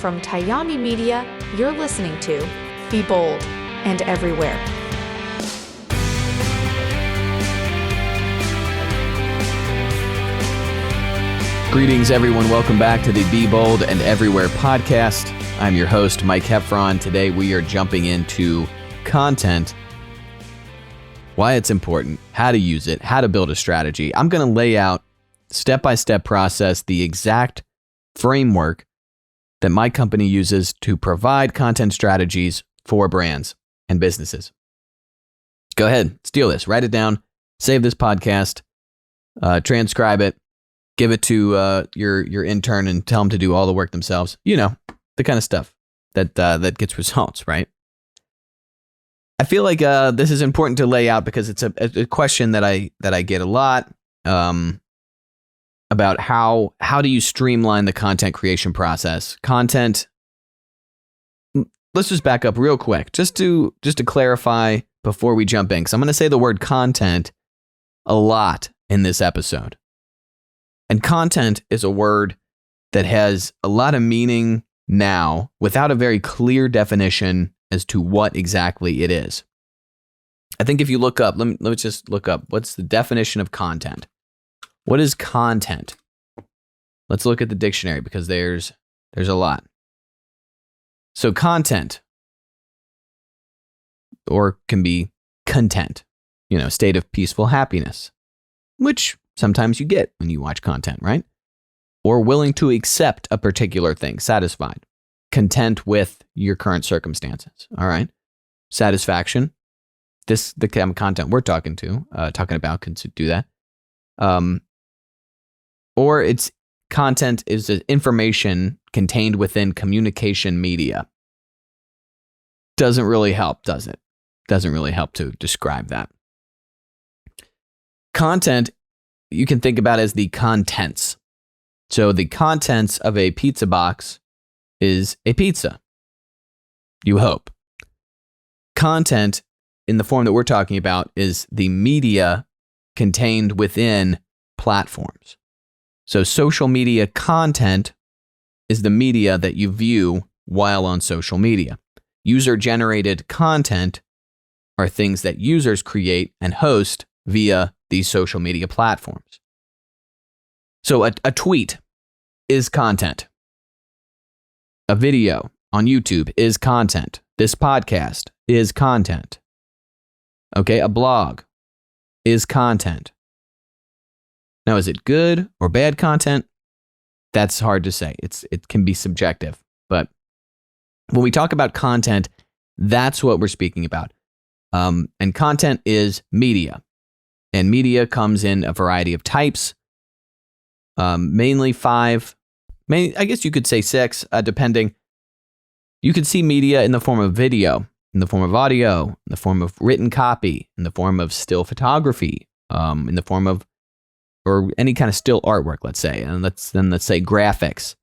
From Tiyami Media, you're listening to Be Bold and Everywhere. Greetings, everyone. Welcome back to the Be Bold and Everywhere podcast. I'm your host, Mike Heffron. Today, we are jumping into content, why it's important, how to use it, how to build a strategy. I'm going to lay out step-by-step process, the exact framework that my company uses to provide content strategies for brands and businesses. Go ahead, steal this, write it down, save this podcast, transcribe it, give it to your intern and tell them to do all the work themselves. You know, the kind of stuff that gets results, right? I feel like this is important to lay out because it's a question that I get a lot about how do you streamline the content creation process. Content. Let's just back up real quick, just to clarify before we jump in, because I'm going to say the word content a lot in this episode. And content is a word that has a lot of meaning now without a very clear definition as to what exactly it is. I think if you look up, let's just look up, what's the definition of content? What is content? Let's look at the dictionary because there's a lot. So content, or can be content, state of peaceful happiness, which sometimes you get when you watch content, right? Or willing to accept a particular thing, satisfied, content with your current circumstances. All right. Satisfaction. The kind of content we're talking about can do that. Or it's content is information contained within communication media. Doesn't really help, does it? Doesn't really help to describe that. Content, you can think about as the contents. So the contents of a pizza box is a pizza. You hope. Content in the form that we're talking about is the media contained within platforms. So social media content is the media that you view while on social media. User-generated content are things that users create and host via these social media platforms. So a tweet is content. A video on YouTube is content. This podcast is content. Okay, a blog is content. Now, is it good or bad content? That's hard to say. It can be subjective. But when we talk about content, that's what we're speaking about. And content is media. And media comes in a variety of types, mainly 5. I guess you could say 6, depending. You could see media in the form of video, in the form of audio, in the form of written copy, in the form of still photography, in the form of, or any kind of still artwork, let's say. And let's say graphics.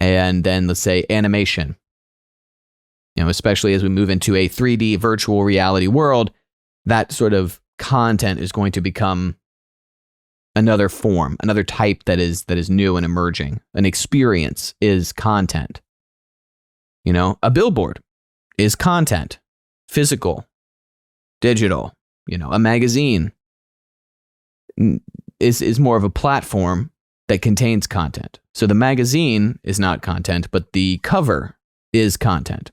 And then let's say animation. Especially as we move into a 3D virtual reality world, that sort of content is going to become another form, another type that is new and emerging. An experience is content. A billboard is content, physical, digital. A magazine is more of a platform that contains content. So the magazine is not content, but the cover is content.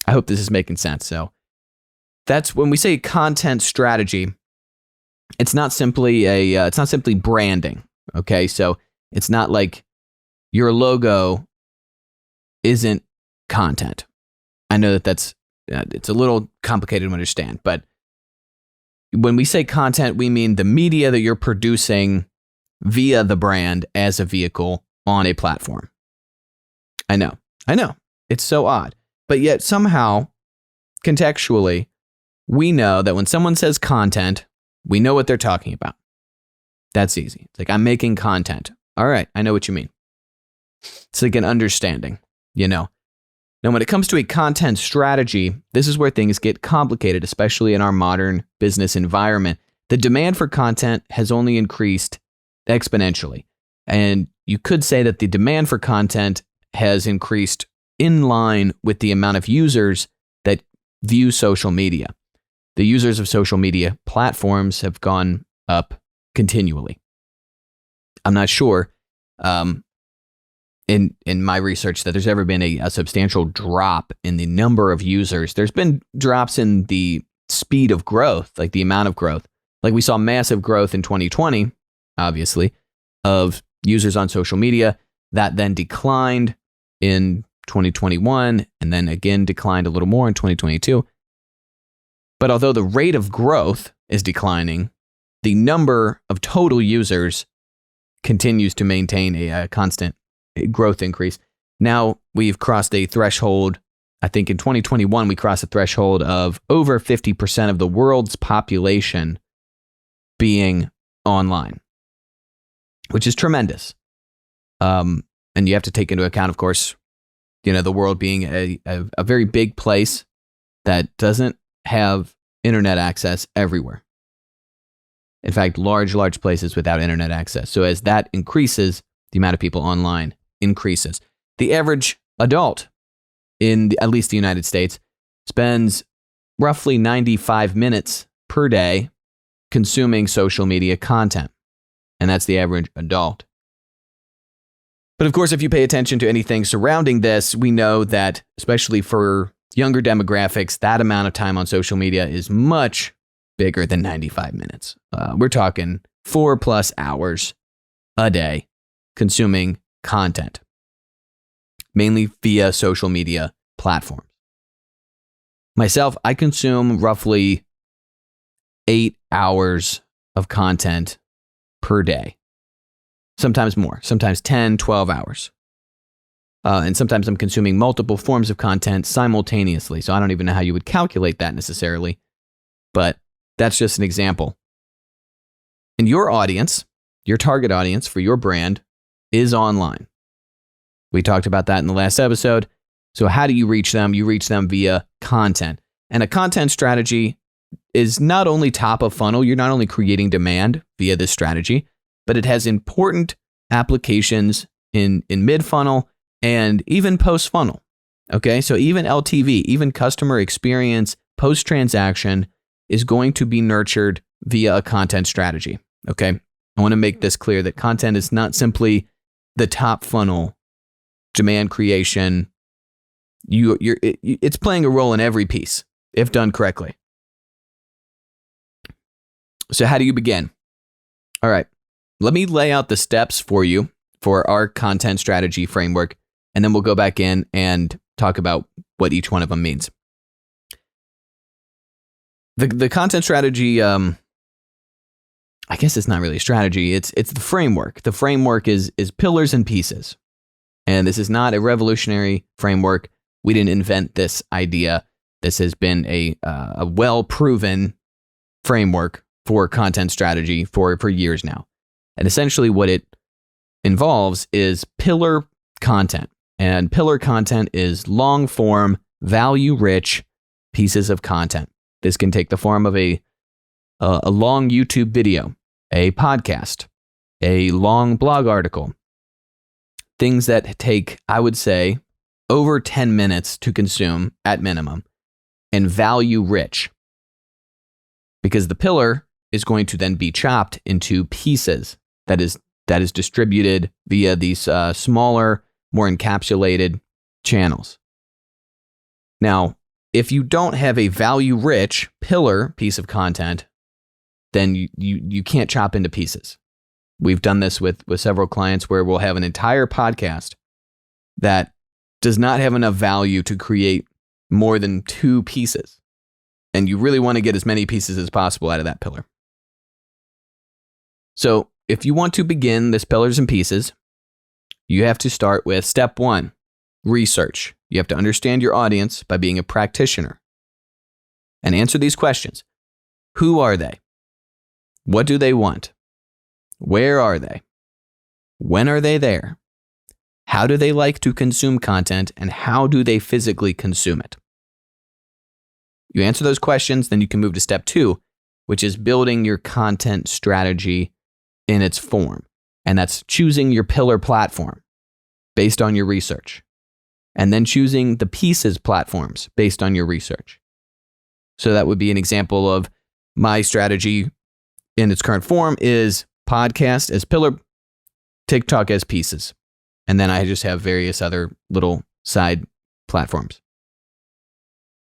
I hope this is making sense. So that's when we say content strategy, it's not simply branding. Okay. So it's not like your logo isn't content. I know that's it's a little complicated to understand, but when we say content, we mean the media that you're producing via the brand as a vehicle on a platform. I know. It's so odd. But yet somehow, contextually, we know that when someone says content, we know what they're talking about. That's easy. It's like, I'm making content. All right, I know what you mean. It's like an understanding, Now, when it comes to a content strategy, this is where things get complicated, especially in our modern business environment. The demand for content has only increased exponentially. And you could say that the demand for content has increased in line with the amount of users that view social media. The users of social media platforms have gone up continually. I'm not sure in my research that there's ever been a substantial drop in the number of users. There's been drops in the speed of growth, like the amount of growth. Like we saw massive growth in 2020, obviously, of users on social media. That then declined in 2021 and then again declined a little more in 2022. But although the rate of growth is declining, the number of total users continues to maintain a constant growth increase. Now we've crossed a threshold. I think in 2021, we crossed a threshold of over 50% of the world's population being online, which is tremendous. And you have to take into account, of course, the world being a very big place that doesn't have internet access everywhere. In fact, large places without internet access. So as that increases, the amount of people online increases. The average adult in at least the United States spends roughly 95 minutes per day consuming social media content. And that's the average adult. But of course, if you pay attention to anything surrounding this, we know that, especially for younger demographics, that amount of time on social media is much bigger than 95 minutes. We're talking 4+ hours a day consuming content, mainly via social media platforms. Myself, I consume roughly 8 hours of content per day. Sometimes more, sometimes 10, 12 hours. And sometimes I'm consuming multiple forms of content simultaneously. So I don't even know how you would calculate that necessarily, but that's just an example. And your audience, your target audience for your brand is online. We talked about that in the last episode. So how do you reach them? You reach them via content. And a content strategy is not only top of funnel, you're not only creating demand via this strategy, but it has important applications in mid-funnel and even post-funnel. Okay, so even LTV, even customer experience post-transaction is going to be nurtured via a content strategy. Okay, I want to make this clear that content is not simply the top funnel demand creation. It's playing a role in every piece if done correctly. So how do you begin? All right. Let me lay out the steps for you for our content strategy framework, and then we'll go back in and talk about what each one of them means. The content strategy, I guess it's not really a strategy. It's the framework. The framework is pillars and pieces. And this is not a revolutionary framework. We didn't invent this idea. This has been a well-proven framework for content strategy for years now. And essentially what it involves is pillar content. And pillar content is long-form, value-rich pieces of content. This can take the form of a long YouTube video, a podcast, a long blog article, things that take, I would say, over 10 minutes to consume at minimum, and value-rich. Because the pillar is going to then be chopped into pieces that is distributed via these smaller, more encapsulated channels. Now, if you don't have a value-rich pillar piece of content, then you can't chop into pieces. We've done this with several clients where we'll have an entire podcast that does not have enough value to create more than 2 pieces. And you really want to get as many pieces as possible out of that pillar. So if you want to begin this pillars and pieces, you have to start with step 1, research. You have to understand your audience by being a practitioner and answer these questions. Who are they? What do they want? Where are they? When are they there? How do they like to consume content, and how do they physically consume it? You answer those questions, then you can move to step 2, which is building your content strategy in its form. And that's choosing your pillar platform based on your research. and then choosing the pieces platforms based on your research. So that would be an example of my strategy in its current form is podcast as pillar, TikTok as pieces. And then I just have various other little side platforms.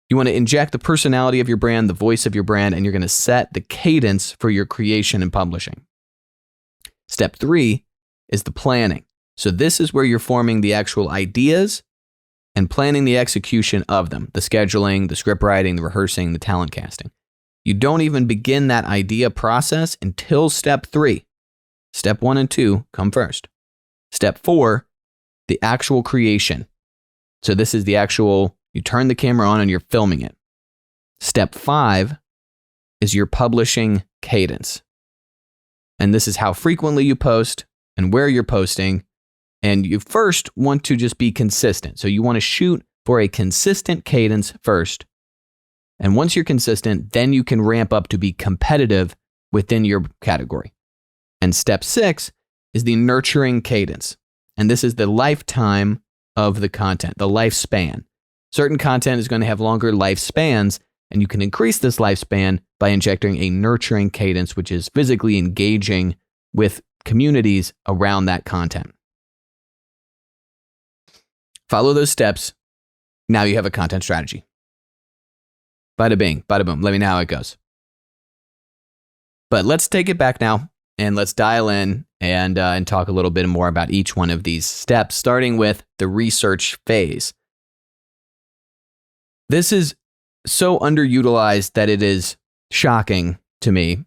You want to inject the personality of your brand, the voice of your brand, and you're going to set the cadence for your creation and publishing. Step 3 is the planning. So this is where you're forming the actual ideas and planning the execution of them, the scheduling, the script writing, the rehearsing, the talent casting. You don't even begin that idea process until step 3. Step 1 and 2 come first. Step 4, the actual creation. So this is the actual, you turn the camera on and you're filming it. Step 5 is your publishing cadence. And this is how frequently you post and where you're posting. And you first want to just be consistent. So you want to shoot for a consistent cadence first. And once you're consistent, then you can ramp up to be competitive within your category. And step 6 is the nurturing cadence. And this is the lifetime of the content, the lifespan. Certain content is going to have longer lifespans, and you can increase this lifespan by injecting a nurturing cadence, which is physically engaging with communities around that content. Follow those steps. Now you have a content strategy. Bada bing, bada boom. Let me know how it goes. But let's take it back now and let's dial in and talk a little bit more about each one of these steps, starting with the research phase. This is so underutilized that it is shocking to me,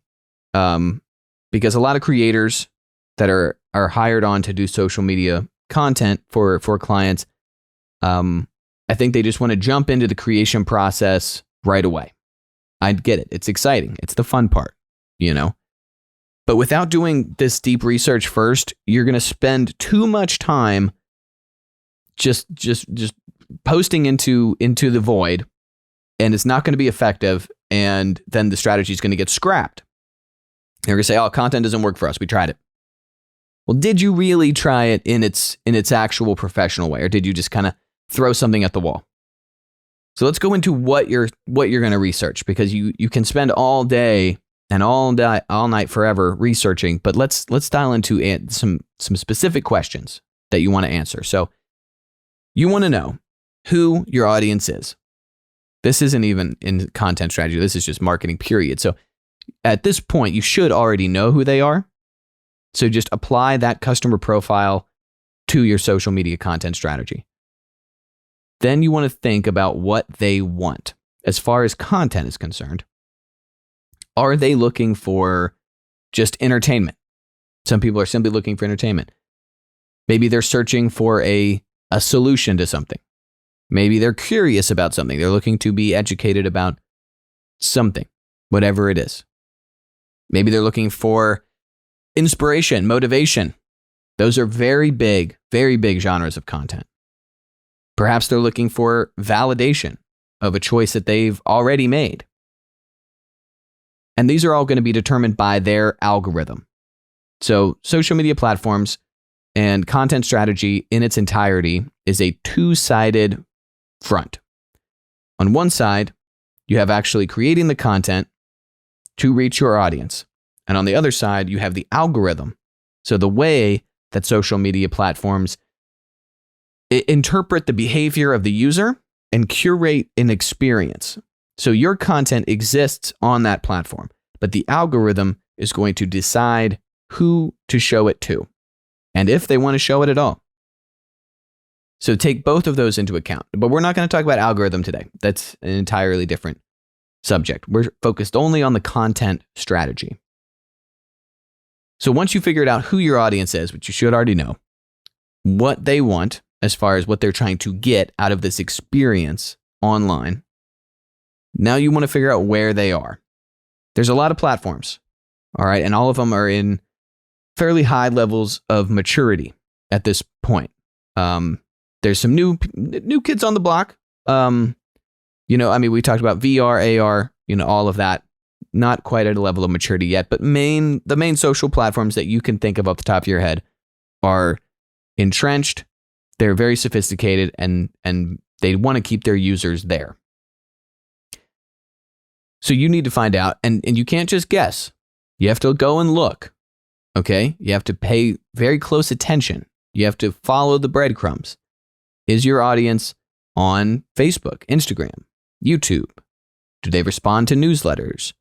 because a lot of creators that are hired on to do social media content for clients, I think they just want to jump into the creation process right away. I get it. It's exciting. It's the fun part, you know. But without doing this deep research first, you're going to spend too much time just posting into the void, and it's not going to be effective, and then the strategy is going to get scrapped. They're going to say, "Oh, content doesn't work for us. We tried it." Well, did you really try it in its actual professional way, or did you just kind of throw something at the wall? So let's go into what you're going to research, because you can spend all day and all night forever researching, but let's dial into some specific questions that you want to answer. So you want to know who your audience is. This isn't even in content strategy. This is just marketing, period. So at this point, you should already know who they are. So just apply that customer profile to your social media content strategy. Then you want to think about what they want as far as content is concerned. Are they looking for just entertainment? Some people are simply looking for entertainment. Maybe they're searching for a solution to something. Maybe they're curious about something. They're looking to be educated about something, whatever it is. Maybe they're looking for inspiration, motivation. Those are very big genres of content. Perhaps they're looking for validation of a choice that they've already made. And these are all going to be determined by their algorithm. So social media platforms and content strategy in its entirety is a two-sided front. On one side, you have actually creating the content to reach your audience. And on the other side, you have the algorithm. So the way that social media platforms interpret the behavior of the user and curate an experience. So your content exists on that platform, but the algorithm is going to decide who to show it to and if they want to show it at all. So take both of those into account. But we're not going to talk about algorithm today. That's an entirely different subject. We're focused only on the content strategy. So once you figured out who your audience is, which you should already know, what they want as far as what they're trying to get out of this experience online, now you want to figure out where they are. There's a lot of platforms, all right, and all of them are in fairly high levels of maturity at this point. There's some new kids on the block. We talked about VR, AR, all of that. Not quite at a level of maturity yet, but the main social platforms that you can think of off the top of your head are entrenched They're very sophisticated and they want to keep their users there. So you need to find out, and you can't just guess. You have to go and look, okay? You have to pay very close attention. You have to follow the breadcrumbs. Is your audience on Facebook, Instagram, YouTube? Do they respond to newsletters?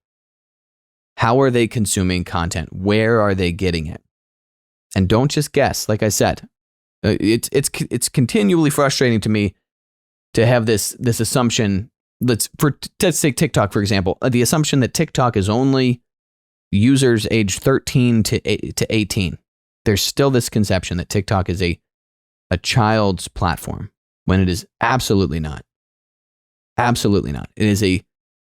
How are they consuming content? Where are they getting it? And don't just guess. Like I said, it's continually frustrating to me to have this let's take TikTok, for example. The assumption that TikTok is only users aged 13 to 18. There's still this conception that TikTok is a child's platform when it is absolutely not. Absolutely not. It is a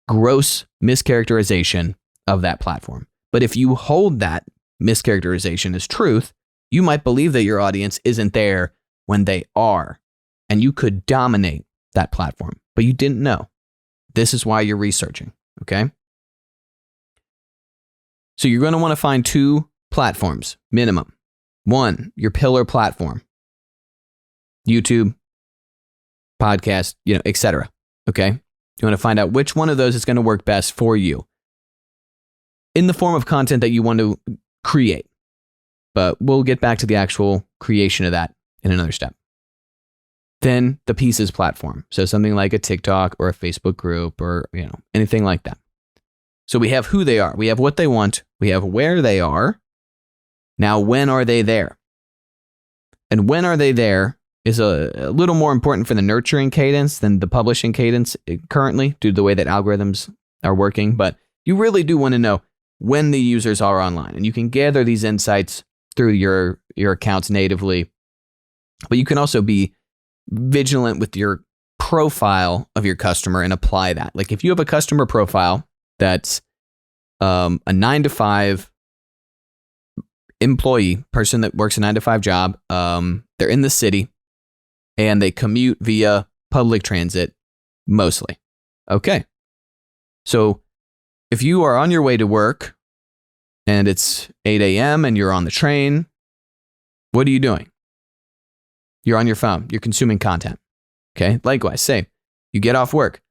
gross mischaracterization of that platform. But if you hold that mischaracterization as truth, you might believe that your audience isn't there when they are, and you could dominate that platform, but you didn't know. This is why you're researching, okay? So you're going to want to find 2 platforms, minimum. 1, your pillar platform, YouTube, podcast, etc. Okay? You want to find out which one of those is going to work best for you in the form of content that you want to create. But we'll get back to the actual creation of that in another step. Then the pieces platform. So something like a TikTok or a Facebook group or, anything like that. So we have who they are. We have what they want. We have where they are. Now, when are they there? And when are they there is a little more important for the nurturing cadence than the publishing cadence currently, due to the way that algorithms are working. But you really do want to know when the users are online. And you can gather these insights through your accounts natively. But you can also be vigilant with your profile of your customer and apply that. Like if you have a customer profile that's a 9-to-5 employee, person that works a 9-to-5 job, they're in the city and they commute via public transit mostly. Okay. So if you are on your way to work and it's 8 a.m. and you're on the train, what are you doing? You're on your phone. You're consuming content. Okay. Likewise, same. You get off work.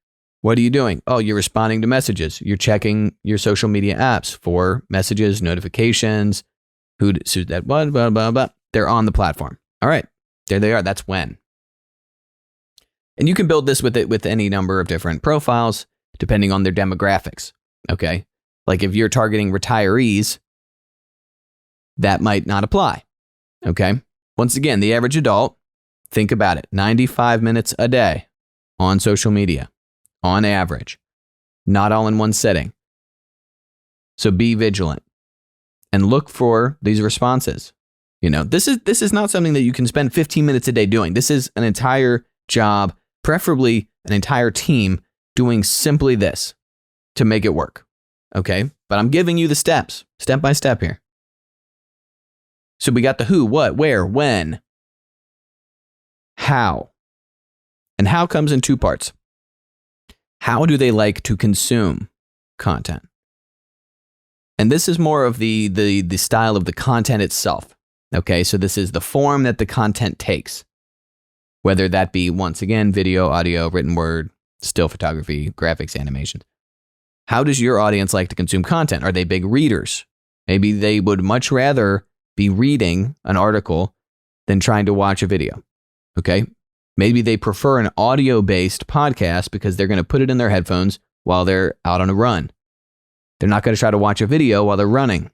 What are you doing? Oh, you're responding to messages. You're checking your social media apps for messages, notifications, who's that, blah, blah, blah, blah. They're on the platform. All right. There they are. That's when. And you can build this with any number of different profiles, depending on their demographics. Okay. Like if you're targeting retirees, that might not apply. Okay. Once again, the average adult, think about it, 95 minutes a day on social media, on average, not all in one setting. So be vigilant and look for these responses. This is not something that you can spend 15 minutes a day doing. This is an entire job, preferably an entire team doing simply this to make it work. Okay. But I'm giving you the steps, step by step here. So we got the who, what, where, when, how. And how comes in 2 parts. How do they like to consume content? And this is more of the style of the content itself. Okay, so this is the form that the content takes. Whether that be, once again, video, audio, written word, still photography, graphics, animation. How does your audience like to consume content? Are they big readers? Maybe they would much rather be reading an article than trying to watch a video. Okay. Maybe they prefer an audio-based podcast because they're going to put it in their headphones while they're out on a run. They're not going to try to watch a video while they're running.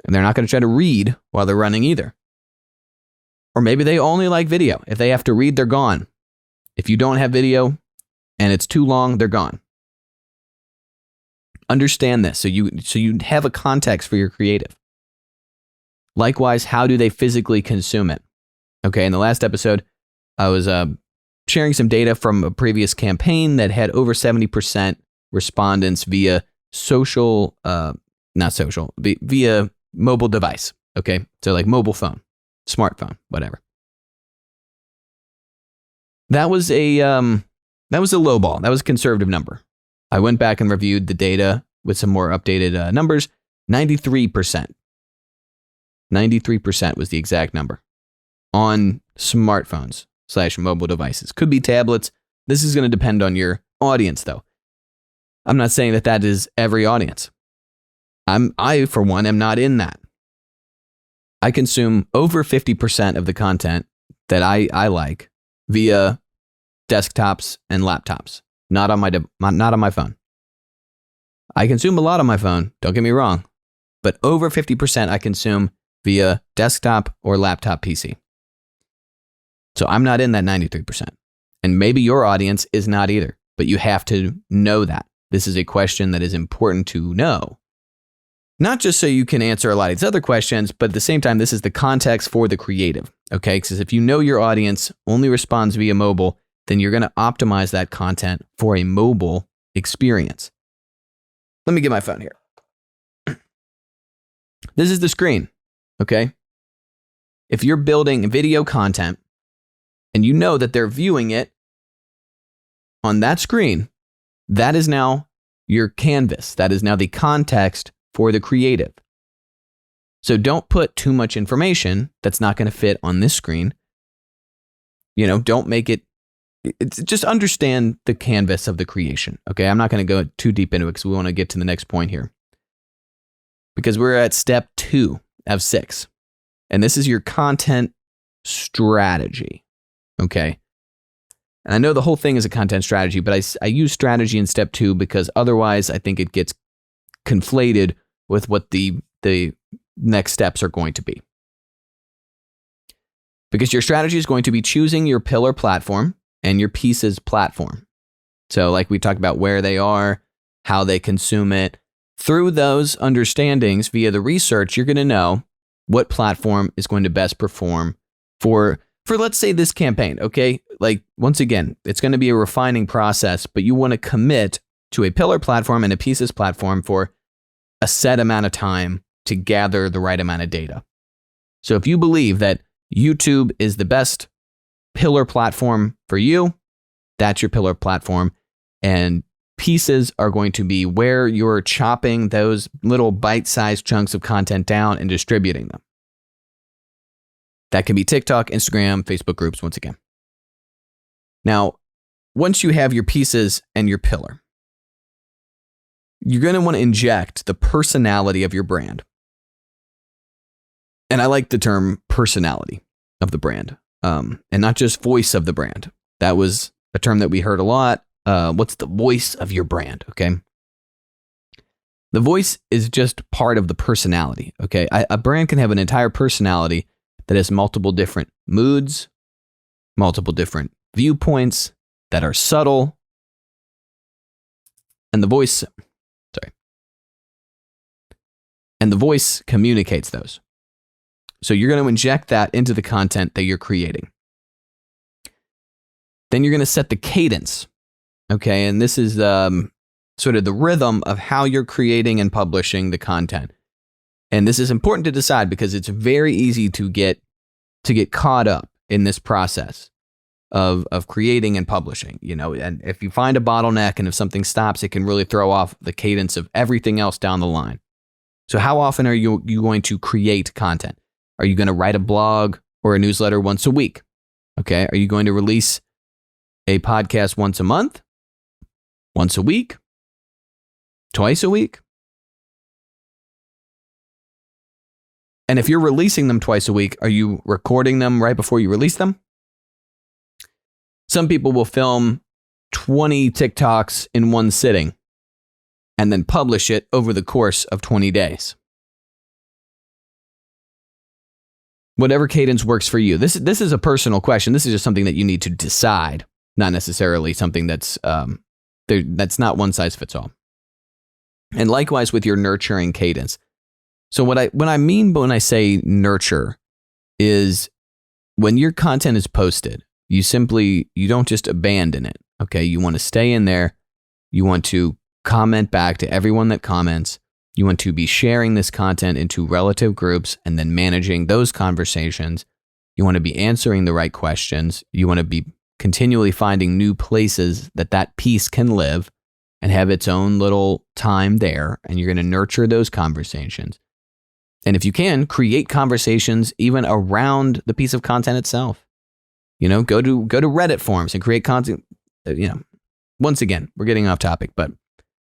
And they're not going to try to read while they're running either. Or maybe they only like video. If they have to read, they're gone. If you don't have video and it's too long, they're gone. Understand this so you have a context for your creative. Likewise, how do they physically consume it? Okay, in the last episode, I was sharing some data from a previous campaign that had over 70% respondents via via mobile device. Okay, so like mobile phone, smartphone, whatever. That was a low ball. That was a conservative number. I went back and reviewed the data with some more updated numbers. 93%. 93% was the exact number on smartphones/mobile devices. Could be tablets. This is going to depend on your audience, though. I'm not saying that that is every audience. I, for one, am not in that. I consume over 50% of the content that I like via desktops and laptops, not on my phone. I consume a lot on my phone, don't get me wrong, but over 50% I consume via desktop or laptop PC. So I'm not in that 93%. And maybe your audience is not either, but you have to know that. This is a question that is important to know. Not just so you can answer a lot of these other questions, but at the same time, this is the context for the creative, okay? Because if you know your audience only responds via mobile, then you're going to optimize that content for a mobile experience. Let me get my phone here. This is the screen, okay? If you're building video content and you know that they're viewing it on that screen, that is now your canvas. That is now the context for the creative. So don't put too much information that's not going to fit on this screen. Don't make it, just understand the canvas of the creation. Okay, I'm not going to go too deep into it because we want to get to the next point here. Because we're at step 2 of 6. And this is your content strategy. Okay. And I know the whole thing is a content strategy, but I use strategy in step 2 because otherwise I think it gets conflated with what the next steps are going to be. Because your strategy is going to be choosing your pillar platform and your pieces platform. So like we talked about where they are, how they consume it. Through those understandings via the research, you're going to know what platform is going to best perform for let's say this campaign, okay? Like once again, it's going to be a refining process, but you want to commit to a pillar platform and a pieces platform for a set amount of time to gather the right amount of data. So if you believe that YouTube is the best pillar platform for you, that's your pillar platform. And pieces are going to be where you're chopping those little bite-sized chunks of content down and distributing them. That can be TikTok, Instagram, Facebook groups, once again. Now, once you have your pieces and your pillar, you're going to want to inject the personality of your brand. And I like the term personality of the brand, and not just voice of the brand. That was a term that we heard a lot. What's the voice of your brand? Okay. The voice is just part of the personality. Okay. A brand can have an entire personality that has multiple different moods, multiple different viewpoints that are subtle. And the voice communicates those. So you're going to inject that into the content that you're creating. Then you're going to set the cadence. Okay, and this is sort of the rhythm of how you're creating and publishing the content. And this is important to decide because it's very easy to get caught up in this process of creating and publishing, and if you find a bottleneck and if something stops, it can really throw off the cadence of everything else down the line. So how often are you going to create content? Are you going to write a blog or a newsletter once a week? Okay, are you going to release a podcast once a month? Once a week? Twice a week? And if you're releasing them twice a week, are you recording them right before you release them? Some people will film 20 TikToks in one sitting and then publish it over the course of 20 days. Whatever cadence works for you. This is a personal question. This is just something that you need to decide, not necessarily something that's not one size fits all. And likewise with your nurturing cadence. So what I mean when I say nurture is when your content is posted, you don't just abandon it. Okay. You want to stay in there. You want to comment back to everyone that comments. You want to be sharing this content into relative groups and then managing those conversations. You want to be answering the right questions. You want to be continually finding new places that piece can live and have its own little time there. And you're going to nurture those conversations. And if you can, create conversations even around the piece of content itself. Go to Reddit forums and create content. Once again, we're getting off topic, but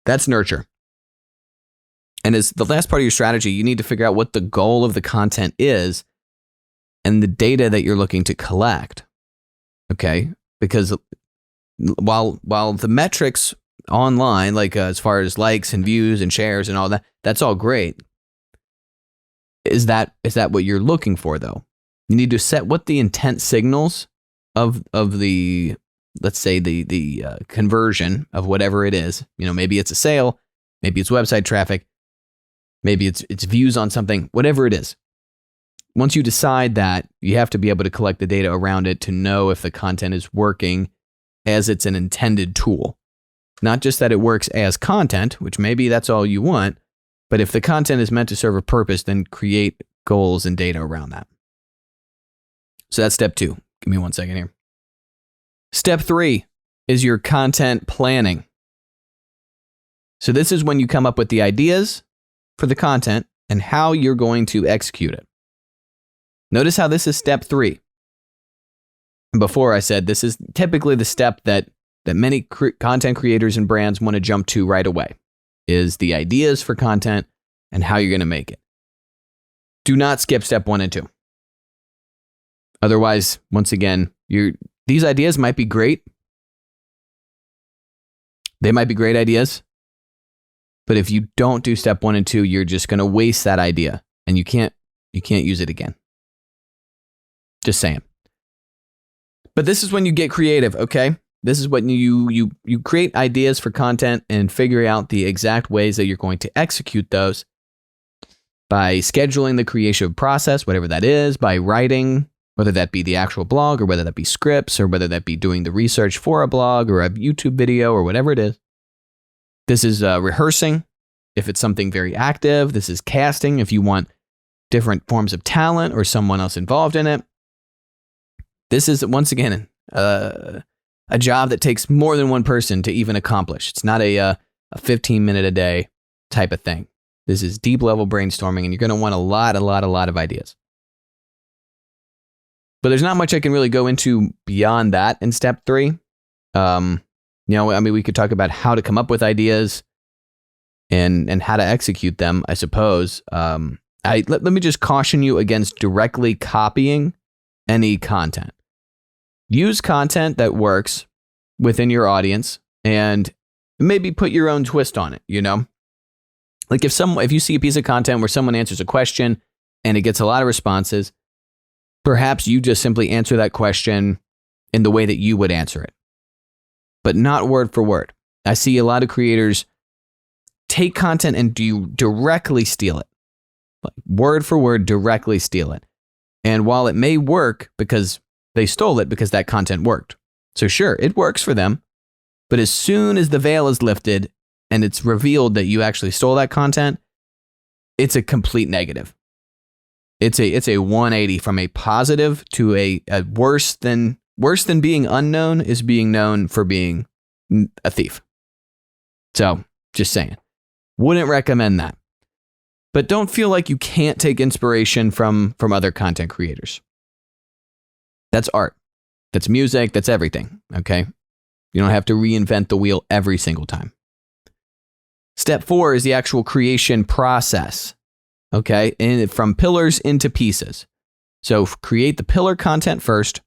that's nurture. And as the last part of your strategy, you need to figure out what the goal of the content is and the data that you're looking to collect. Okay? Because while the metrics online, like as far as likes and views and shares and all that, that's all great. Is that what you're looking for, though? You need to set what the intent signals of the, let's say, the conversion of whatever it is. Maybe it's a sale, maybe it's website traffic, maybe it's views on something, whatever it is. Once you decide that, you have to be able to collect the data around it to know if the content is working as it's an intended tool. Not just that it works as content, which maybe that's all you want, but if the content is meant to serve a purpose, then create goals and data around that. So that's step 2. Give me 1 second here. Step 3 is your content planning. So this is when you come up with the ideas for the content and how you're going to execute it. Notice how this is step 3. Before I said this is typically the step that many content creators and brands want to jump to right away, is the ideas for content and how you're going to make it. Do not skip step 1 and 2. Otherwise, once again, these ideas might be great. They might be great ideas. But if you don't do step 1 and 2, you're just going to waste that idea and you can't use it again. Just saying. But this is when you get creative, okay? This is when you create ideas for content and figure out the exact ways that you're going to execute those by scheduling the creation process, whatever that is, by writing, whether that be the actual blog or whether that be scripts or whether that be doing the research for a blog or a YouTube video or whatever it is. This is rehearsing if it's something very active. This is casting if you want different forms of talent or someone else involved in it. This is, once again, a job that takes more than one person to even accomplish. It's not a 15-minute a day type of thing. This is deep level brainstorming, and you're going to want a lot of ideas. But there's not much I can really go into beyond that in step 3. We could talk about how to come up with ideas and how to execute them, I suppose. Let me just caution you against directly copying any content. Use content that works within your audience and maybe put your own twist on it, Like if you see a piece of content where someone answers a question and it gets a lot of responses, perhaps you just simply answer that question in the way that you would answer it, but not word for word. I see a lot of creators take content and directly steal it. Like word for word, directly steal it. And while it may work because they stole it because that content worked. So sure, it works for them. But as soon as the veil is lifted and it's revealed that you actually stole that content, it's a complete negative. It's a 180 from a positive to a worse than being unknown is being known for being a thief. So just saying, wouldn't recommend that. But don't feel like you can't take inspiration from other content creators. That's art. That's music. That's everything. Okay? You don't have to reinvent the wheel every single time. Step 4 is the actual creation process. Okay? And from pillars into pieces. So create the pillar content first.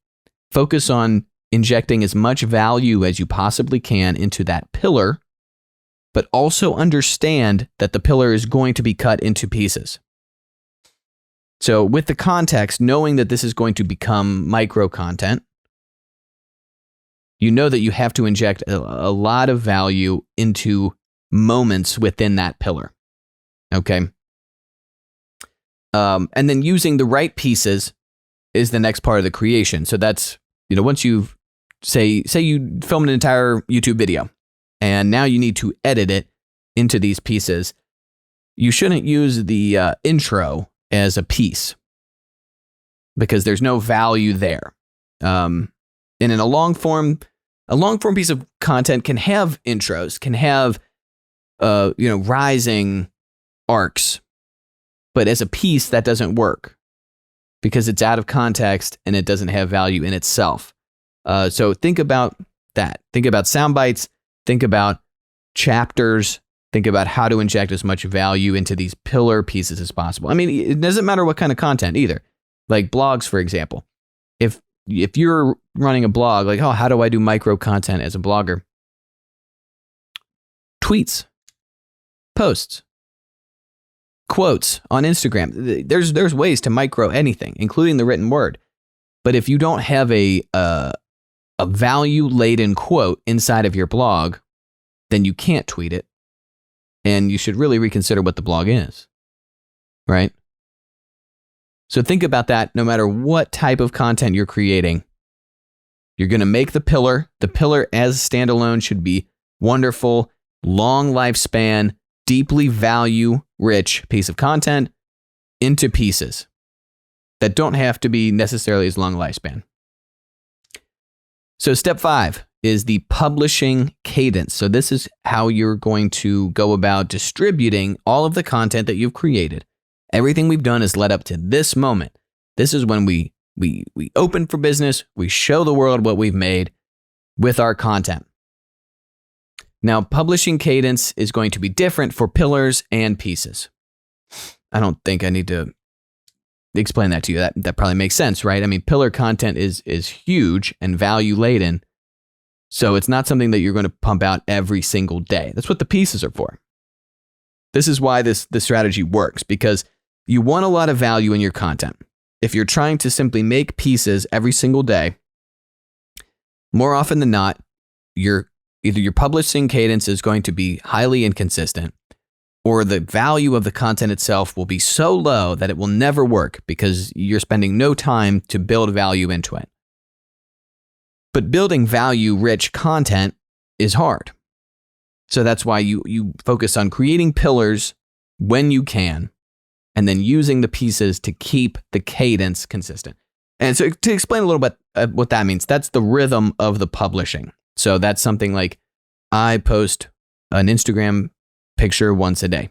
Focus on injecting as much value as you possibly can into that pillar, but also understand that the pillar is going to be cut into pieces. So with the context, knowing that this is going to become micro content, you know that you have to inject a lot of value into moments within that pillar. Okay. And then using the right pieces is the next part of the creation. So that's, once you've say you filmed an entire YouTube video and now you need to edit it into these pieces, you shouldn't use the intro as a piece because there's no value there. And in a long form piece of content can have intros, can have rising arcs, but as a piece that doesn't work. because it's out of context and it doesn't have value in itself. So think about that. Think about sound bites. Think about chapters. Think about how to inject as much value into these pillar pieces as possible. I mean, it doesn't matter what kind of content either. Like blogs, for example. If you're running a blog, like, oh, how do I do micro content as a blogger? Tweets, posts, quotes on Instagram. There's ways to micro anything, including the written word. But if you don't have a value-laden quote inside of your blog, then you can't tweet it. And you should really reconsider what the blog is, right? So think about that. No matter what type of content you're creating, you're going to make the pillar. The pillar as standalone should be wonderful, long lifespan, deeply value-rich piece of content into pieces that don't have to be necessarily as long lifespan. So step 5 is the publishing cadence. So this is how you're going to go about distributing all of the content that you've created. Everything we've done is led up to this moment. This is when we open for business. We show the world what we've made with our content. Now, publishing cadence is going to be different for pillars and pieces. I don't think I need to explain that to you. That probably makes sense, right? I mean, pillar content is huge and value laden. So it's not something that you're going to pump out every single day. That's what the pieces are for. This is why this strategy works, because you want a lot of value in your content. If you're trying to simply make pieces every single day, more often than not, either your publishing cadence is going to be highly inconsistent, or the value of the content itself will be so low that it will never work because you're spending no time to build value into it. But building value-rich content is hard. So that's why you focus on creating pillars when you can, and then using the pieces to keep the cadence consistent. And so to explain a little bit what that means, that's the rhythm of the publishing. So that's something like I post an Instagram picture once a day.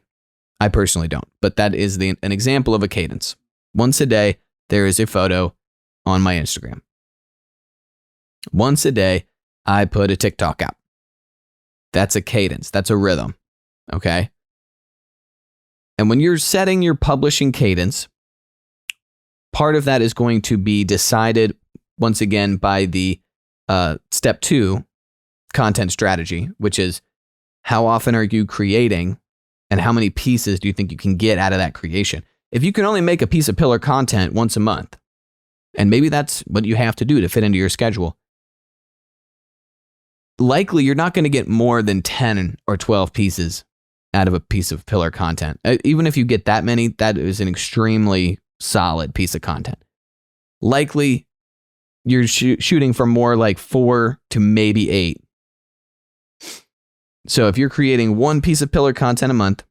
I personally don't, but that is an example of a cadence. Once a day, there is a photo on my Instagram. Once a day, I put a TikTok out. That's a cadence. That's a rhythm. Okay? And when you're setting your publishing cadence, part of that is going to be decided once again by the step 2 content strategy, which is how often are you creating and how many pieces do you think you can get out of that creation? If you can only make a piece of pillar content once a month, and maybe that's what you have to do to fit into your schedule, likely you're not going to get more than 10 or 12 pieces out of a piece of pillar content. Even if you get that many, that is an extremely solid piece of content. Likely you're shooting for more like 4 to maybe 8. So if you're creating one piece of pillar content a month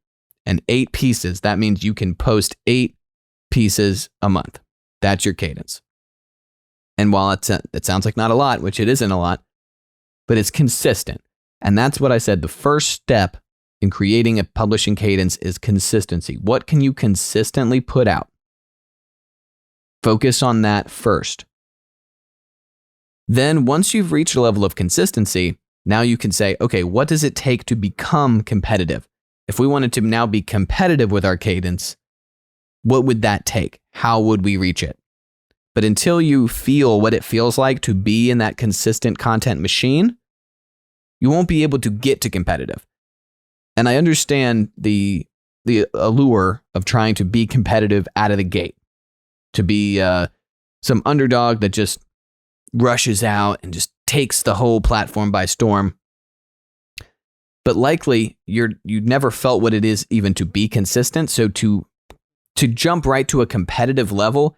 and 8 pieces, that means you can post 8 pieces a month. That's your cadence. And while it sounds like not a lot, which it isn't a lot, but it's consistent. And that's what I said. The first step in creating a publishing cadence is consistency. What can you consistently put out? Focus on that first. Then once you've reached a level of consistency, now you can say, okay, what does it take to become competitive? If we wanted to now be competitive with our cadence, what would that take? How would we reach it? But until you feel what it feels like to be in that consistent content machine, you won't be able to get to competitive. And I understand the allure of trying to be competitive out of the gate, to be some underdog that just rushes out and just takes the whole platform by storm. But likely you've never felt what it is even to be consistent. So to jump right to a competitive level,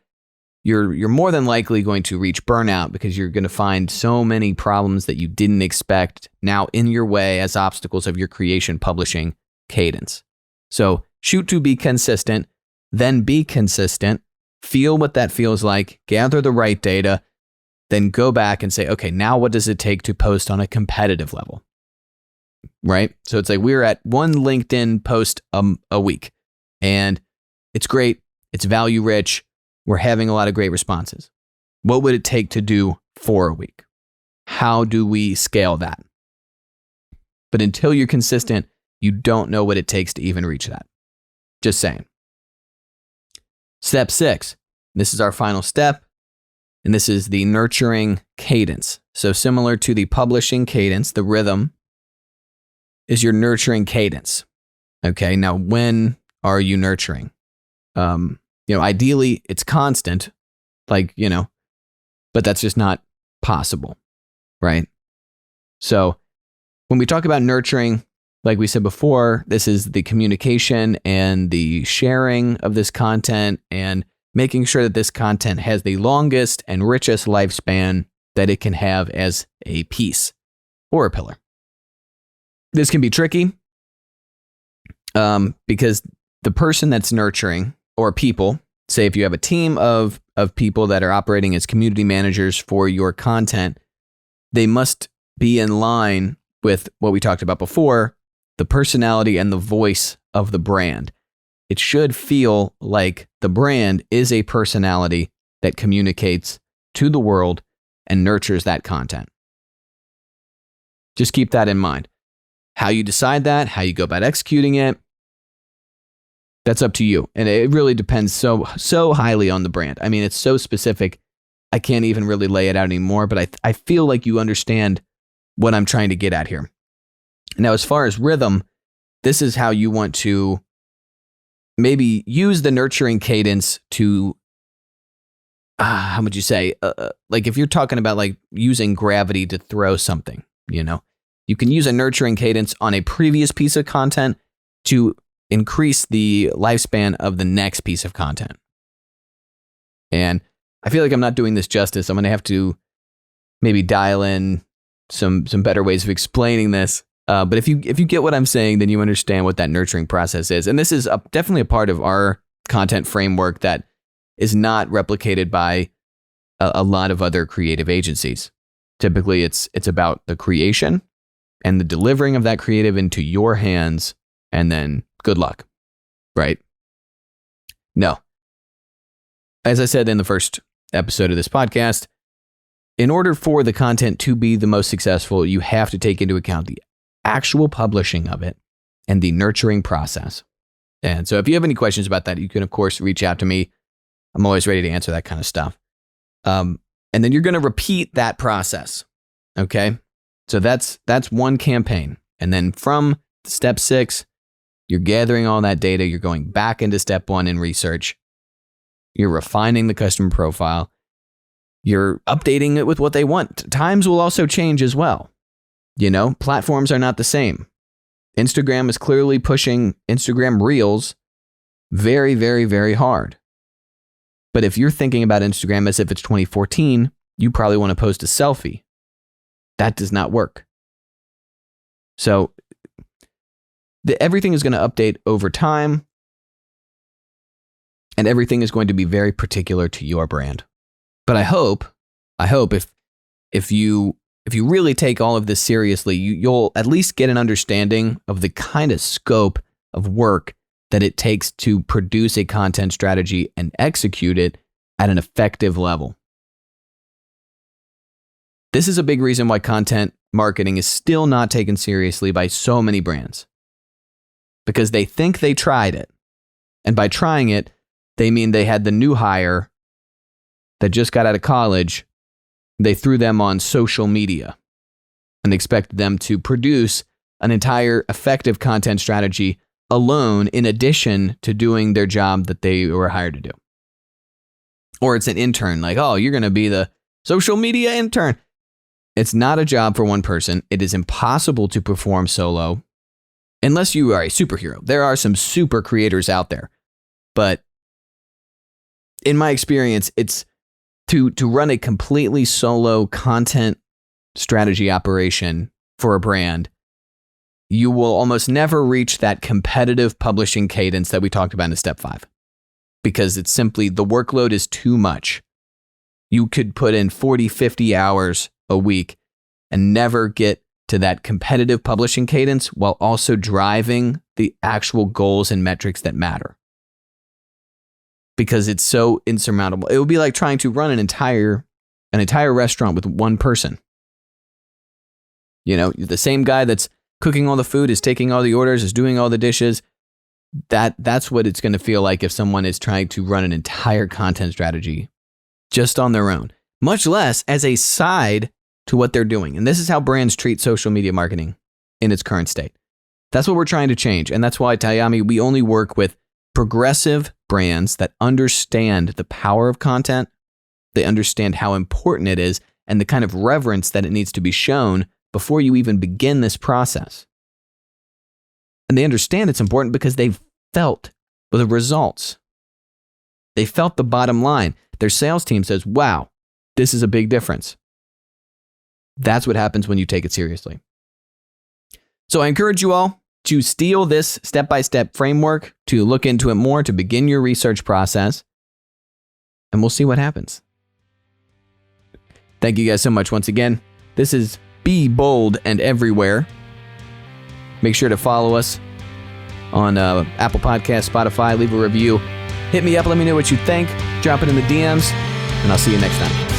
you're more than likely going to reach burnout because you're going to find so many problems that you didn't expect now in your way as obstacles of your creation publishing cadence. So shoot to be consistent, then be consistent, feel what that feels like, gather the right data, then go back and say, okay, now what does it take to post on a competitive level? Right? So it's like we're at one LinkedIn post a week and it's great. It's value rich. We're having a lot of great responses. What would it take to do 4 a week? How do we scale that? But until you're consistent, you don't know what it takes to even reach that. Just saying. Step 6. This is our final step. And this is the nurturing cadence. So similar to the publishing cadence, the rhythm is your nurturing cadence. Okay, now when are you nurturing? Ideally it's constant, but that's just not possible, right? So when we talk about nurturing, like we said before, this is the communication and the sharing of this content and making sure that this content has the longest and richest lifespan that it can have as a piece or a pillar. This can be tricky because the person that's nurturing, or people, say if you have a team of people that are operating as community managers for your content, they must be in line with what we talked about before, the personality and the voice of the brand. It should feel like the brand is a personality that communicates to the world and nurtures that content. Just keep that in mind. How you decide that, how you go about executing it, that's up to you. And it really depends so highly on the brand. I mean, it's so specific, I can't even really lay it out anymore, but I feel like you understand what I'm trying to get at here. Now, as far as rhythm, this is how you want to maybe use the nurturing cadence to, how would you say, like if you're talking about like using gravity to throw something, you can use a nurturing cadence on a previous piece of content to increase the lifespan of the next piece of content. And I feel like I'm not doing this justice. I'm going to have to maybe dial in some better ways of explaining this. But if you get what I'm saying, then you understand what that nurturing process is. And this is definitely a part of our content framework that is not replicated by a lot of other creative agencies. Typically, it's about the creation and the delivering of that creative into your hands, and then good luck, right? No. As I said in the first episode of this podcast, in order for the content to be the most successful, you have to take into account the actual publishing of it and the nurturing process. And so if you have any questions about that, you can, of course, reach out to me. I'm always ready to answer that kind of stuff. And then you're going to repeat that process. Okay. So that's one campaign. And then from step 6, you're gathering all that data. You're going back into step 1 in research. You're refining the customer profile. You're updating it with what they want. Times will also change as well. Platforms are not the same. Instagram is clearly pushing Instagram Reels very, very, very hard. But if you're thinking about Instagram as if it's 2014, you probably want to post a selfie. That does not work. So everything is going to update over time, and everything is going to be very particular to your brand. But I hope if you really take all of this seriously, you'll at least get an understanding of the kind of scope of work that it takes to produce a content strategy and execute it at an effective level. This is a big reason why content marketing is still not taken seriously by so many brands. Because they think they tried it. And by trying it, they mean they had the new hire that just got out of college. They threw them on social media and expected them to produce an entire effective content strategy alone, in addition to doing their job that they were hired to do. Or it's an intern, like, oh, you're going to be the social media intern. It's not a job for one person. It is impossible to perform solo unless you are a superhero. There are some super creators out there. But in my experience, it's to run a completely solo content strategy operation for a brand, you will almost never reach that competitive publishing cadence that we talked about in step 5. Because it's simply, the workload is too much. You could put in 40, 50 hours a week and never get to that competitive publishing cadence while also driving the actual goals and metrics that matter. because it's so insurmountable. It would be like trying to run an entire restaurant with one person. You know, the same guy that's cooking all the food, is taking all the orders, is doing all the dishes. That's what it's going to feel like if someone is trying to run an entire content strategy just on their own, much less as a side to what they're doing. And this is how brands treat social media marketing in its current state. That's what we're trying to change. And that's why, Tiyami, we only work with progressive brands that understand the power of content. They understand how important it is and the kind of reverence that it needs to be shown before you even begin this process. And they understand it's important because they've felt the results. They felt the bottom line. Their sales team says, wow, this is a big difference. That's what happens when you take it seriously. So I encourage you all to steal this step-by-step framework, to look into it more, to begin your research process, and we'll see what happens. Thank you guys so much once again. This is Be Bold and Everywhere. Make sure to follow us on Apple Podcasts, Spotify. Leave a review. Hit me up. Let me know what you think. Drop it in the DMs. And I'll see you next time.